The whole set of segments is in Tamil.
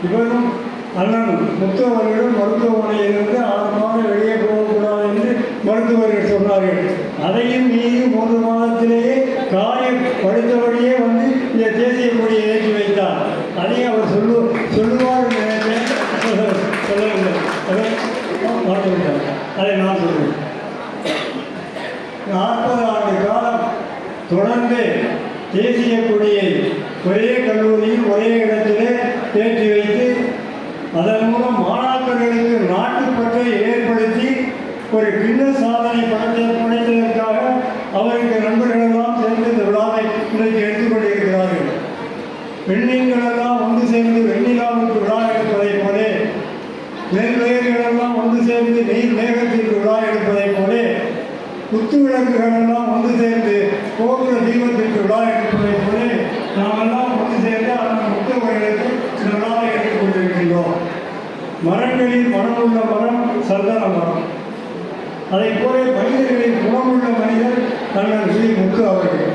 இவரும் அண்ணன் முத்து அவர்களிடம் மருத்துவமனையிலிருந்து 6 மாதம் வெளியே போகக்கூடாது என்று மருத்துவர்கள் சொன்னார்கள். அதையும் மீறி 3 மாதத்திலேயே காயம் படுத்தபடியே வந்து இந்த தேசிய கொடியை ஏற்றி வைத்தார். அதையும் அவர் சொல்லுவார் நினைத்தேன், சொல்லவில்லை. அதை மாற்றிவிட்டார். அதை நான் சொல்லுவேன். 40 ஆண்டு காலம் தொடர்ந்து தேசிய கொடியை ஒரே கல்லூரியில் ஒரே இடத்திலே ஏற்றி வைத்து அதன் மூலம் மாணாக்கர்களுக்கு நாட்டுப்பற்றை ஏற்படுத்தி ஒரு கிண்ண சாதனை படைத்ததற்காக அவருக்கு நண்பர்களெல்லாம் சேர்ந்து இந்த விழாவை இன்றைக்கு எடுத்துக்கொண்டிருக்கிறார்கள். பெண்ணின்களெல்லாம் ஒன்று சேர்ந்து வெண்ணிலாவுக்கு விழா எடுப்பதைப் போலே, நெல்வயல்களெல்லாம் ஒன்று சேர்ந்து நீர் மேகத்திற்கு விழா எடுப்பதைப் போலே, குத்து விளக்குகளெல்லாம் ஒன்று சேர்ந்து கோபுர தீபத்திற்கு விழா எடுப்பதைப் போலே நாமெல்லாம் ஒன்று சேர்ந்து அந்த முத்தவர்களுக்கு இந்த விழாவை எடுத்துக் கொண்டிருக்கின்றோம். மரங்களில் மனமுள்ள மரம் சந்தன மரம். அதை போல மனிதர்களின் குணமுள்ள மனிதர் அண்ணன் ஸ்ரீ முத்து அவர்கள்.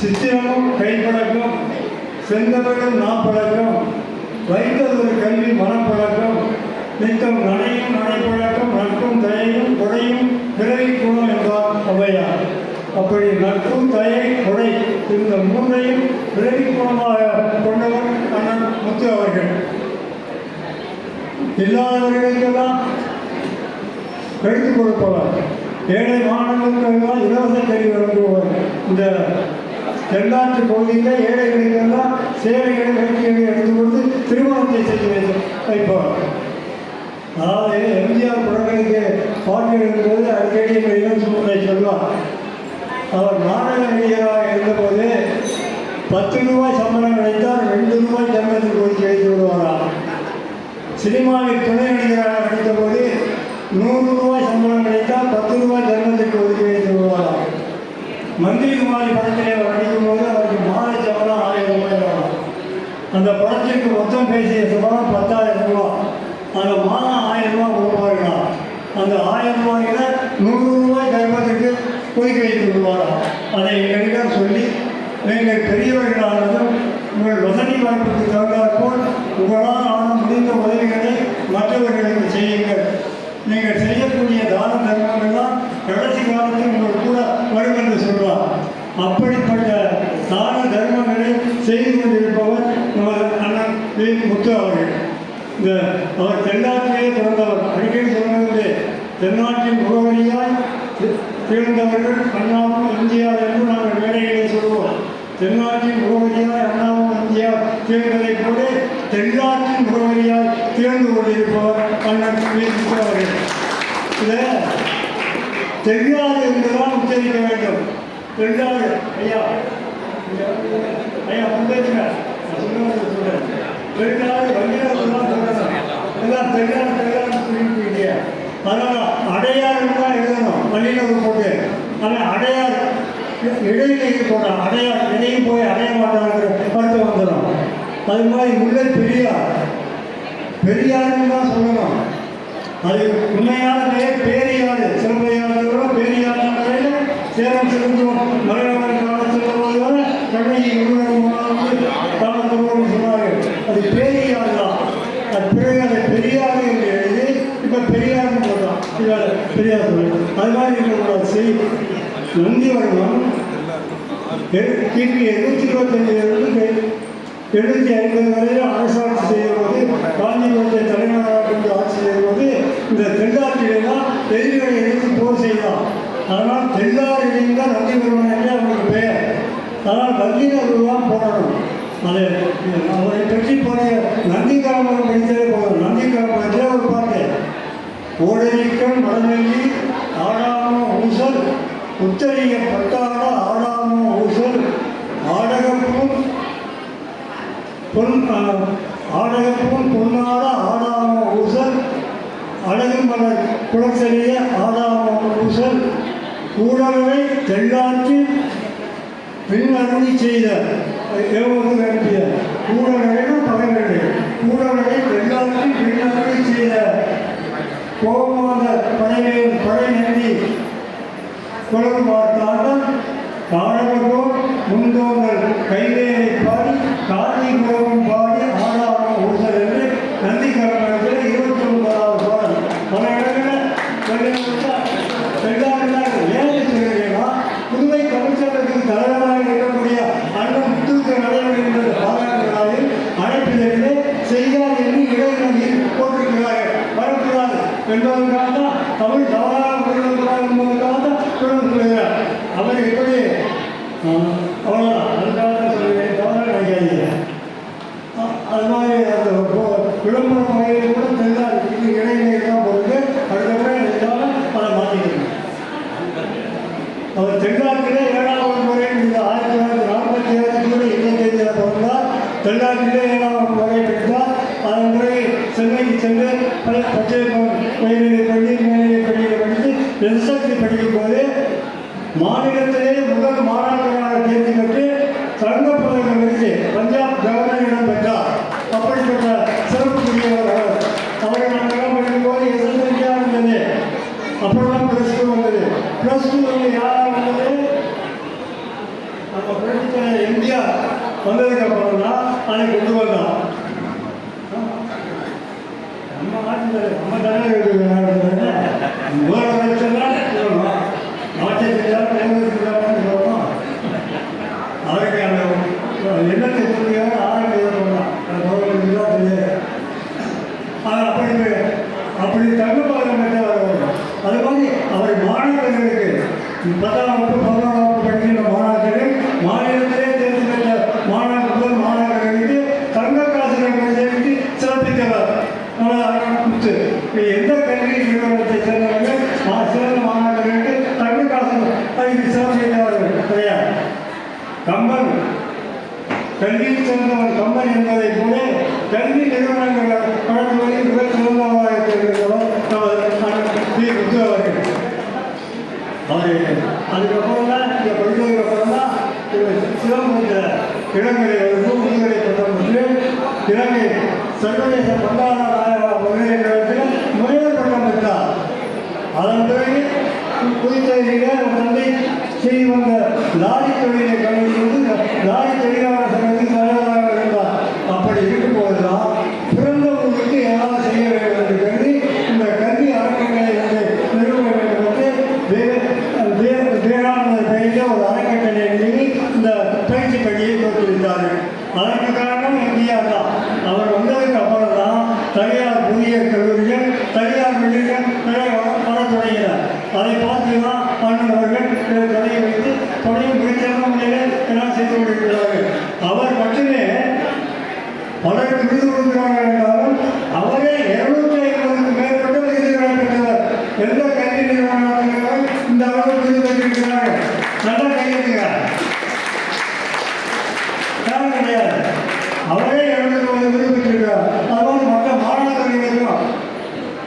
சித்திரமும் கைப்பழக்கம், செந்தமிழும் நாப்பழக்கம், வைத்ததொரு கல்வி மனப்பழக்கம், நித்தம் நடையும் நடைப்பழக்கம், நட்பும் தயையும் கொடையும் பிறவி குணம் என்பார் ஔவையார். அப்படி நட்பும் தயை கொடை இந்த 3ஐயும் பிறவி குணமாக கொண்டவர் அண்ணன் முத்து அவர்கள். இல்லாதவர்களுக்கெல்லாம் எடுத்துக் கொடுப்பவர், ஏழை மாணவர்களுக்கெல்லாம் இலவச கல்வி வழங்குபவர். இந்த தென்னாட்டு பகுதியில் ஏழைகளுக்கெல்லாம் சேவைகளை வேட்கைகளை எடுத்துக் கொடுத்து திருமணத்தை செய்து வைப்பவர். அதாவது எம்ஜிஆர் படங்களுக்கு பாட்டு எழுதும்போது அடிக்கடி இளம் சூழ்நிலை சொல்வார். அவர் நாடக நடிகராக இருந்தபோது 10 ரூபாய் சம்பளம் கிடைத்தால் 2 ரூபாய் ஜன்மத்துக்கு ஒதுக்கி வைத்து விடுவாராம். சினிமாவில் துணை நடிகராக நடித்தபோது 100 ரூபாய் சம்பளம் கிடைத்தால் 10 ரூபாய் ஜன்மத்துக்கு ஒதுக்கி வைத்து விடுவாராம். மந்திரி குமாரி படத்திலே அவர் நடிக்கும்போது அவருக்கு மாத சம்பளம் 1000 ரூபாய் வரும். அந்த படத்திற்கு மொத்தம் பேசிய சம்பளம் 10,000 ரூபாய். அந்த மாதம் 1000 ரூபாய் கொடுப்பார்களாம். அந்த 1000 ரூபாயில் 100 ரூபாய் ஜன்மத்துக்கு ஒதுக்கி வைத்து விடுவாராம். அதை எங்களிடம் சொல்லி, நீங்கள் பெரியவர்களானதும் உங்கள் வசதி வாய்ப்புக்கு தகுந்தாற்போல் உங்களால் ஆன முடிந்த உதவிகளை மற்றவர்களுக்கு செய்யுங்கள். நீங்கள் செய்யக்கூடிய தான தர்மங்கள்லாம் கடைசி காலத்தில் உங்கள் கூட வரும் என்று சொல்வார். அப்படிப்பட்ட தான தர்மங்களை செய்து கொண்டிருப்பவர் நமது அண்ணன் முத்து அவர்கள். இந்த அவர் தென்னாட்டிலே பிறந்தவர். அடிக்கடி சொன்னது, தென்னாட்டின் முகவரியாய் திகழ்ந்தவர்கள் அண்ணாவும் எம்ஜிஆர் என்று நாங்கள் மேடைகளை சொல்வோம். தென்னாட்டின் முகவரியாய் அண்ணாவும் எம்ஜிஆர் திகழ்ந்ததைப் போல தென்னாட்டின் முகவரியாய் திகழ்ந்து கொண்டிருப்பவர் அண்ணன் முத்து அவர்கள். இதை தென்னாடு என்றுதான் உச்சரிக்க வேண்டும். தென்னாடு ஐயா ஐயா முந்தேங்க சொல்றேன். தென்னாடு வங்கியாளர் தான் சொல்றேன். எல்லாம் தென்னாடு தென்னாடு சொல்லிட்டு அதனால் அடையாறு தான் எழுதணும் பள்ளியில் போட்டு. ஆனால் அடையார் இடையிலேயே போடுறான். அடையார் இடையும் போய் அடைய மாட்டாங்கிற அர்த்தம் வந்துடும். அது மாதிரி முல்லை பெரியாருன்னு தான் சொல்லணும். அது உண்மையான பெயர் பேரியாறு. சிறப்பையாளர்களோ பேரியாறு வரையில் சேலம் செலுத்துவோம் மலையாளர் காலம் செல்லும்போது வர கடையை காலத்தோடு சொன்னார்கள். அது பேரியாறு தான். அது பிறகு அதை பெரியாறு என்று எழுதி இப்போ பெரியார்னு போடுறான். பெரியார் சொல்லி அது மாதிரி இருக்கக்கூடாது. செய் நந்திவர்மன் கிபி 725 750 வரையில் அரசாட்சி செய்யும்போது, காஞ்சிபுரத்தை தலைநகராக கொண்டு ஆட்சி செய்யும்போது இந்த தென்னாட்டிலாம் எதிரிகளை எதிர்த்து போர் செய்யலாம். அதனால் தென்னாரிடம் தான் நந்திவர்மன் என்று அவருக்கு பெயர். அதனால் நந்தினதான் போடணும். அதை அவரை பற்றி போன நந்தி கிராமம் படித்ததே போகணும். நந்தி கிராமத்தில் ஒரு பாட்டு, ஓடரிக்கன் மடநெல்லி ஆடாமோ ஊசல் உத்தரிய பட்டாட ஆடாமோ ஊசல் ஆடகப்பும் பொன்னாட ஆடாமோ ஊசல் அழகு மலர் குளச்செறிய ஆடாமோ ஊசல் கூடலை தெள்ளாற்றில் பின் அருந்தி செய்த வேண்டிய கூடலைனா பகைவர்களே கூடலை தெள்ளாற்றில் பின் அருந்தி செய்த கோமாத படை நெறி குளம் பார்த்தார்கள் காணவர்களோ முந்தோங்கள் கைவேலை பாடி காதி குலவும் பாடி என்பதற்காக தான் தமிழ் தவறாக புரிதக்கூடாது என்பதற்காக தான் சொல்லுகிறார். அவர் எப்படி அவ்வளோதான், அதுக்காக தான் சொல்லுவேன், தவறாக நினைக்காதீங்க. அது மாதிரி அந்த விளம்பரம் வகையில் கூட தெரிந்தால் இது இடைநிலை தான் பொறுத்து அதுக்கப்புறம் இருந்தாலும் அதை மாற்றிக்கணும். அவர் தென்னாட்டிலே 7வது முறை 1947 ஜூலை 25 பிறந்தார். தென்னாட்டிலே 7வது முறை பெற்றார். அதன் முறை சென்னைக்கு சென்று பச்சை உயர்நிலை பள்ளி மேல்நிலை பள்ளியில் படித்து எஸ்எஸ்எல்சி படிக்கும் போது மாநிலத்திலே முதல் மாணவர்களாக தேர்ச்சி பெற்று தங்கப்பதக்கம் வென்று பஞ்சாப் கவர்னரிடம் பெற்றார். அப்படிப்பட்ட சிறப்புக்குரியவர் அவர். அவரை நாங்கள் படிக்கும்போது எஸ்எஸ்எல்சியாக இருந்தது. அப்புறம் ப்ளஸ் டூ வந்தது. ப்ளஸ் டூ யாராக வந்தது? நம்ம படித்த எம்ஜிஆர் வந்ததுக்கு அப்புறம் தான் அதை கொண்டு வந்தோம். நம்ம நாட்டில் நம்ம தலைவர் முதலமைச்சர்லாம் சொல்லணும், ஆட்சியை செஞ்சாலும் சொல்லணும். அவருக்கு அந்த எண்ணத்தை சொல்லியாக ஆரம்பிக்க சொல்லலாம். முதலமைச்சர் தான் தெரியாது. அப்படி தங்கப்பதக்கம் பெற்றவர். அது மாதிரி அவர் மாணவர்களுக்கு 10ஆம் வகுப்பு 11ஆம் வகுப்பு படிக்கின்ற மாணவர்கள் மாநிலத்திலே தேர்ச்சி பெற்ற முதல் மாணவர்களுக்கு தங்க காசுகளை சேமித்து சிறப்பித்தவர். எந்த கல்வி நிறுவனத்தை சேர்ந்தவர்கள் சிறந்த மாணவர்களுக்கு தங்க காசு அதுக்கு சிறப்பித்தவர்கள் கிடையாது. கம்பன் கல்வியில் சிறந்தவர் கம்பன் என்பதை போல கல்வி நிறுவனங்கள் வழங்குவதில் மிக சிறந்தவராக இருக்கிறவர் அவர்கள். அதுக்கப்புறம் தான் இங்கே படித்ததுக்கு அப்புறம் தான் சிறந்த இளங்கலை முதுகலை பட்டம் பெற்று இலங்கை சர்வதேச பண்டார பல்கலைக்கழகத்தில் முனைவர் பட்டம் பெற்றார். அதன் பிறகு புதுச்சேரியில் தந்தை செய்து வந்த லாரி தொழிலை கல்வியிலிருந்து லாரி தொழிலாளர் சங்கத்தில் தலைவராக இருந்தார். அப்படி இருக்கும்போதுதான் பிறந்த ஊருக்கு ஏதாவது செய்ய வேண்டும் என்று கருதி இந்த கல்வி அறக்கட்டளை நிறுவ வேண்டும் என்று விவேகானந்தர் பெயரில் ஒரு அறக்கட்டளை நிறுவி இந்த பயிற்சி பள்ளியை தோற்றுவித்தார்கள். அதற்கு காரணம் எம்ஜிஆர் தான். அவர் வந்ததுக்கு அப்புறம் தான் தனியார் புதிய கல்லூரிகள் தனியார் பள்ளிகள் வர தொடங்கினார். அதை பார்த்து தான் அண்ணன் அவர்கள் தொடங்கி வைத்து தொடங்கி மிகச்சிறந்த முறையில் எல்லாம் செய்து கொண்டிருக்கிறார்கள். அவர் மட்டுமே பலருக்கு விருது கொடுக்கிறார்கள் என்றாலும் அவரே 250க்கு மேற்பட்ட விருதுகளை பெற்றவர். எந்த கல்வி நிறுவனங்கள் இந்த அளவுக்கு விருது பெற்றிருக்கிறார்கள்? நல்லா கையெழுத்துகிறார். யாரும் கிடையாது. அவரே 250 விருது பெற்றிருக்கிறார். அதுபோல் மற்ற மாணவர்களுக்கும்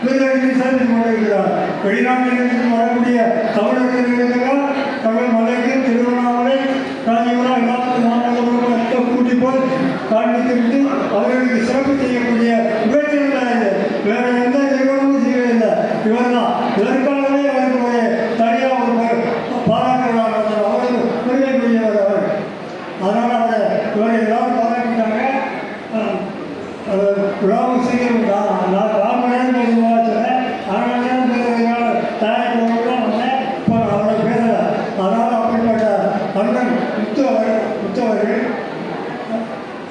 விருதுகளை சேர்த்து கொண்டிருக்கிறார். வெளிநாட்டிலிருந்து வரக்கூடிய தமிழர்களுக்கெல்லாம் தமிழ் மலைக்கு திருவண்ணாமலை காஞ்சிபுரம் எல்லாத்துக்கும் மாணவர்களும் கூட்டி போய் காண்பித்து அவர்களுக்கு சிறப்பு செய்யக்கூடிய முயற்சிகள் வேறு எந்த நிறுவனமும் செய்வதில்லை. இவர் தான். இதற்காகவே அவருக்கு ஒரு தனியாக ஒரு பாராட்டுகிறார். அவருக்கு பெருமைக்குரியவர் அவர். அதனால் அவரை இவரை எல்லாரும் பாராட்டிட்டாங்க. விழாவும் சீக்கிரம் நான் ராமனேன்னு பொதுவாக சொன்னேன். ஆனால் தயாரிப்பவர்கள் வந்தேன். இப்போ அவரை பேசலை. அதனால் அப்படிப்பட்ட அண்ணன் முத்தவர்கள்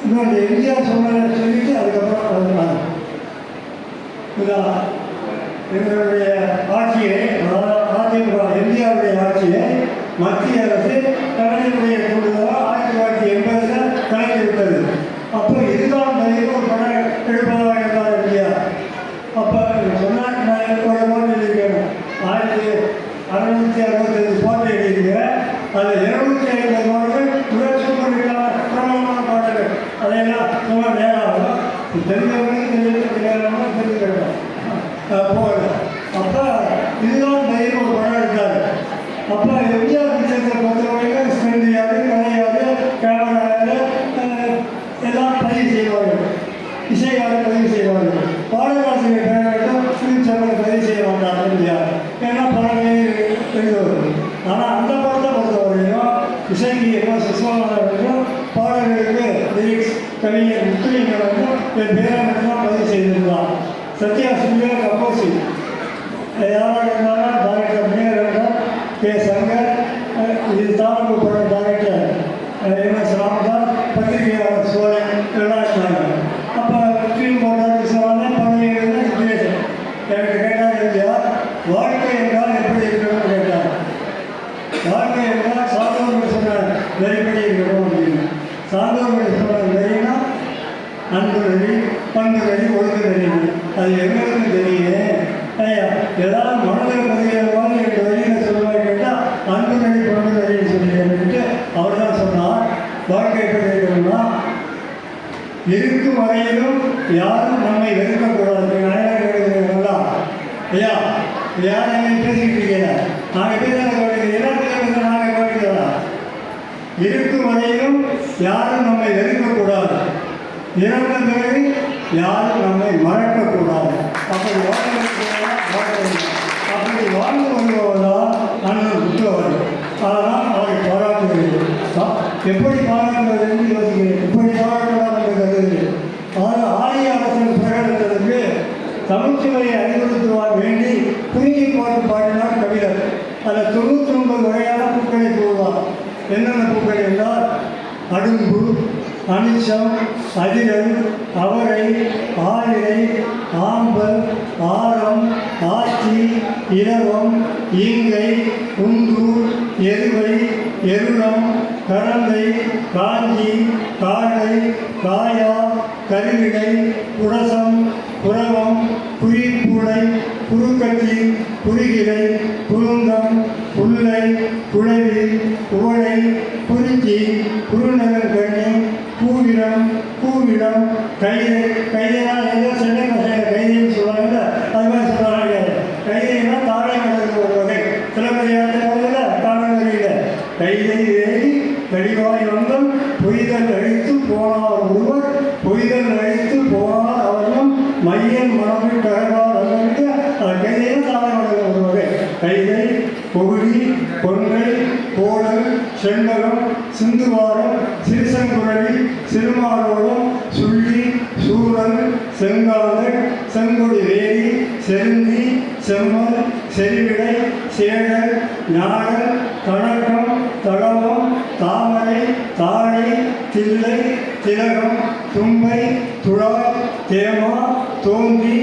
இன்னொன்று எம்ஜிஆர் சொன்னதை சொல்லிட்டு அதுக்கப்புறம் எங்களுடைய ஆட்சியை, அதிமுக எம்ஜிஆருடைய ஆட்சியை மத்திய அரசு கலைஞருடைய கூடுதலாக 1980 கலைஞர். அப்போ இதுதான் ஒரு படம் எடுப்பதாக இருந்தார் எம்ஜிஆர். அப்போ சொன்னால் நான் ஒரு போட்டு எழுதியிருக்கேன். 1665 போட்டு எழுதியிருக்கிறேன். அதில் 250 மாடல்கள் முதல் சூப்பர் ஹிட்டான பிரபலமான பாடல்கள். அதையெல்லாம் ரொம்ப நேரம் ஆகும். தெரிஞ்சவங்களுக்கு தெரிஞ்சுக்கலாம் தெரிஞ்சுக்கிறோம் போகல. அப்போ இதுதான் தைரியம் ஒரு படம் எடுத்தார். அப்போ எம்ஜிஆர் பிக்சர்ஸை பொறுத்தவரைக்கும் ஸ்மெண்டியாது கலையாது கேமராவது எல்லாம் பதிவு செய்வார்கள். இசையாக பதிவு செய்வார்கள். பாடலாசிரியர் பேரட்டும் ஃபியூச்சரில் பதிவு செய்ய மாட்டாங்க எம்ஜிஆர். ஏன்னா படங்களே எழுதுவார்கள். ஆனால் அந்த படத்தை பொறுத்தவரைக்கும் இசைக்கு என்ன சிசுவானவர்களும் பாடல்களுக்கு லிரிக்ஸ் கவிஞர் முத்துலிங்கனுக்கும் என் பேரனுக்கும் பதிவு செய்திருந்தான். சத்யா சுந்தர கம்போசிங் யாராக இருந்தாலும் டைரக்டர் மேயர் கே சங்கர், இது தாமரை படம் டைரக்டர் எம்எஸ் ராமதாஸ், பத்திரிகையாளர் சோழன் எல்லாம் இருந்தாங்க. அப்போ ஃபிலிம் போட்டால் படம் எழுதுனா சுச்சுவேஷன் எனக்கு கேட்டால் அன்பு நெறி, பண்பு நெறி, ஒழுக்க நெறி. அது எங்களுக்கு தெரியும். ஐயா ஏதாவது மனதில் பதிகிற மாதிரி 2 வரியில் சொல்லுவாங்க கேட்டால் அன்பு நெறி, பண்பு நெறின்னு சொல்லிட்டு அவர் தான் சொன்னார். வாழ்க்கை எப்படி இருக்கணும்னா, இருக்கும் வரையிலும் யாரும் நம்மை வெறுக்கக்கூடாது. கேட்குறீங்களா ஐயா? யார் நீங்கள் பேசிக்கிட்டு இருக்கீங்க? நாங்கள் பேசுகிறத கவனிக்கிறோம். எல்லாத்தையும் நாங்கள் கவனிக்கிறோம். இருக்கும் வரையிலும் யாரும் நம்மை வெறுக்கக்கூடாது. இறந்த பிறகு யாரும் நம்மை மறக்கக்கூடாது. அப்படி அப்படி வாழ்ந்து வருவதால் அண்ணன் புத்தவர். அதனால் அவரை பாராட்டுகிறேன். எப்படி பாராட்டுவது என்று யோசிக்கிறேன். எப்படி பாராட்டலாம் என்று கருதுகிறேன். ஆரிய அரசன் பிரகடனத்திற்கு தமிழ்ச்சுவையை அறிவுறுத்துவார் வேண்டி குறிஞ்சி பாட்டு பாடினார் கவிஞர். அதில் 99 வகையான பூக்களை கூறுவார். என்னென்ன பூக்கள் என்றால் அடும்பு, அனிச்சம், அதிரல், அவரை, ஆளிரை, ஆம்பல், ஆரம், ஆச்சி, இரவம், ஈங்கை, குந்தூர், எருவை, எருளம், கரந்தை, காஞ்சி, காடை, காயா, கருவிடை, புரசம், புறவம், குறிப்பூடை, குறுக்கட்டி, குறுகிலை, குறுந்தம், புல்லை, குழவி, குவளை, குறிஞ்சி, குறுநகங்கண்ணி, கூவிடம், கூவிடம், கைதை. கைதைனால் ஏதோ சென்னை மசையில் கைதைன்னு சொல்லுவாங்கல்ல, அது மாதிரி சொல்கிறாங்க. கைதைனா தாழை மலருக்கு ஒரு வகை. சிலப்பதிகாரத்தில் தாழை வரையில் கைதை ஏறி கடிவாய் வந்தம் பொய்தல் அழித்து போனார் ஒருவர், பொய்தல் அழித்து போனார் அவர்களும் மையன் மனமில் கழகார் அதற்கு கைதையும் தாழை மலருக்கு ஒரு வகை. கைதை, பொகுடி, கொன்றை, கோடல், செண்பகம், சிந்துவாரம், சிறுசங்குரவி, சிறுமாரோடம், சுள்ளி, சூரல், செங்காதல், செங்கொடி வேரி, செருந்தி, செம்மல், செறிவிடை, சேடல், ஞாழல், கணக்கம், தளவம், தாமரை, தாழை, தில்லை, திலகம், தும்பை, துழாய், தேமா, தோந்தி,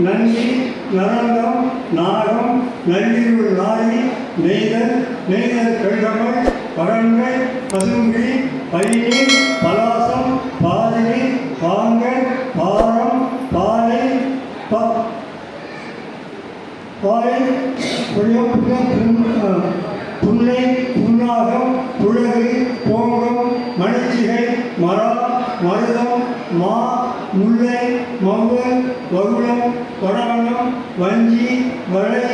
நந்தி, நரந்தம், நாகம், நள்ளிருள் நாரி, நெய்தல், நெய்தல் கழுகமல், பழங்கை, பசும்பி, பைனி, பலாசம், பாதிரி, பாங்கல், பாரம், பாலை, பாலை, புன்னை, புன்னாகம், புழகு, போங்கம், மணிச்சிகை, மரா, மருதம், மா, முல்லை, மம்பல், வகுளம், வடவனம், வஞ்சி, வளை,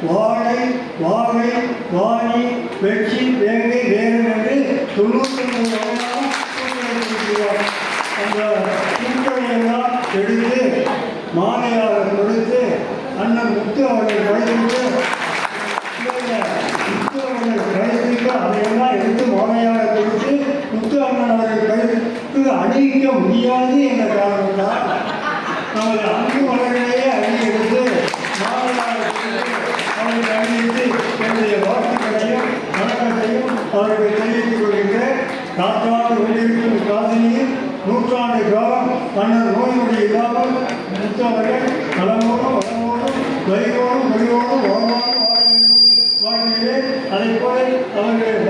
வாழை, வாகை, வாணி, வெற்றி, வேங்கை, வேகன் என்று 99 வகையான பூக்களை அந்த பூக்களையெல்லாம் எடுத்து மாலையாக கொடுத்து அண்ணன் முத்து அவர்கள் கழித்து அதையெல்லாம் எடுத்து மாலையாக கொடுத்து முத்து அண்ணன் அவர்கள் கழித்து அணிவிக்க முடியாது என்ற காரணத்தால் நமது அன்பு மலர்களையே அணி எடுத்து மாலையாக அவர்கள் அணிவித்து என்னுடைய வாழ்த்துக்களையும் வணக்கத்தையும் அவர்கள் தெரிவித்துக் கொள்கின்ற காற்றாண்டு கொண்டிருக்கும் காதலியில் 100 ஆண்டு காலம் அண்ணன் நோய்நொடி இல்லாமல் முத்தவர்கள் நலமோடும் வளமோடும் வரிவோடும் வழிவோடும் வாழ்வாடும் வாழ்கிறேன். அதை போல அவர்கள்